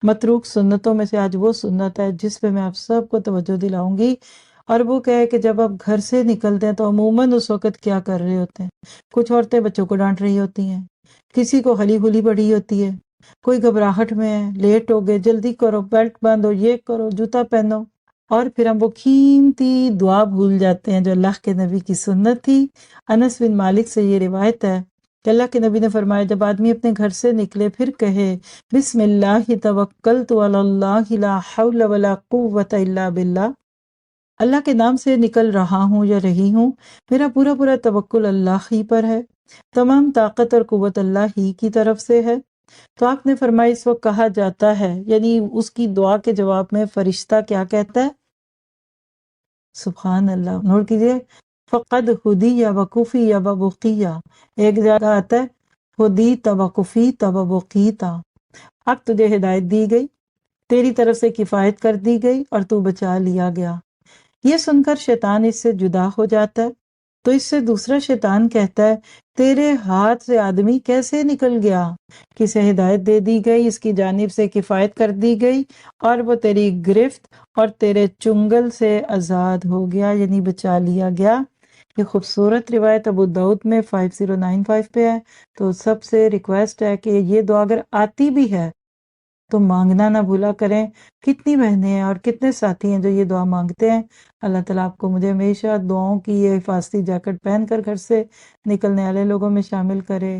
متروک سنتوں میں سے آج وہ سنت ہے جس پہ میں آپ سب کو توجہ دلاؤں گی، اور وہ کیا ہے کہ جب آپ گھر سے نکلتے ہیں تو عموماً اس وقت کیا کر رہے ہوتے ہیں؟ کچھ عورتیں بچوں کو ڈانٹ رہی ہوتی ہیں، کسی کو ہلی ہولی پڑی ہوتی ہے، کوئی گھبراہٹ میں ہے، لیٹ ہو گئے، جلدی کرو، بیلٹ باندھو، یہ کرو، جوتا پہنو، اور پھر ہم وہ قیمتی دعا بھول جاتے ہیں جو اللہ کے نبی کی سنت تھی۔ انس بن مالک سے یہ روایت ہے کہ اللہ کے نبی نے فرمایا جب آدمی اپنے گھر سے نکلے پھر کہے بسم اللہ توکلت علی اللہ لا حول ولا قوت الا باللہ، اللہ کے نام سے نکل رہا ہوں یا رہی ہوں، میرا پورا پورا توکل اللہ ہی پر ہے، تمام طاقت اور قوت اللہ ہی کی طرف سے ہے۔ تو آپ نے فرمایا اس وقت کہا جاتا ہے، یعنی اس کی دعا کے جواب میں فرشتہ کیا کہتا ہے؟ سبحان اللہ، نوٹ کیجئے، فقد ہدی یا وقوفی یا وبقیہ، ایک جگہ آتا ہے ہدی توقفی توبقیتا، اب تجھے ہدایت دی گئی، تیری طرف سے کفایت کر دی گئی اور تو بچا لیا گیا۔ یہ سن کر شیطان اس سے جدا ہو جاتا ہے، تو اس سے دوسرا شیطان کہتا ہے تیرے ہاتھ سے آدمی کیسے نکل گیا؟ کسے ہدایت دے دی گئی، اس کی جانب سے کفایت کر دی گئی اور وہ تیری گرفت اور تیرے چنگل سے آزاد ہو گیا، یعنی بچا لیا گیا۔ یہ خوبصورت روایت ابو داؤد میں 5095 پہ ہے، تو سب سے ریکویسٹ ہے کہ یہ دعا اگر آتی بھی ہے تو مانگنا نہ بھولا کریں۔ کتنی بہنیں ہیں اور کتنے ساتھی ہیں جو یہ دعا مانگتے ہیں۔ اللہ تعالیٰ آپ کو مجھے ہمیشہ دعاؤں کی یہ حفاظتی جیکٹ پہن کر گھر سے نکلنے والے لوگوں میں شامل کرے۔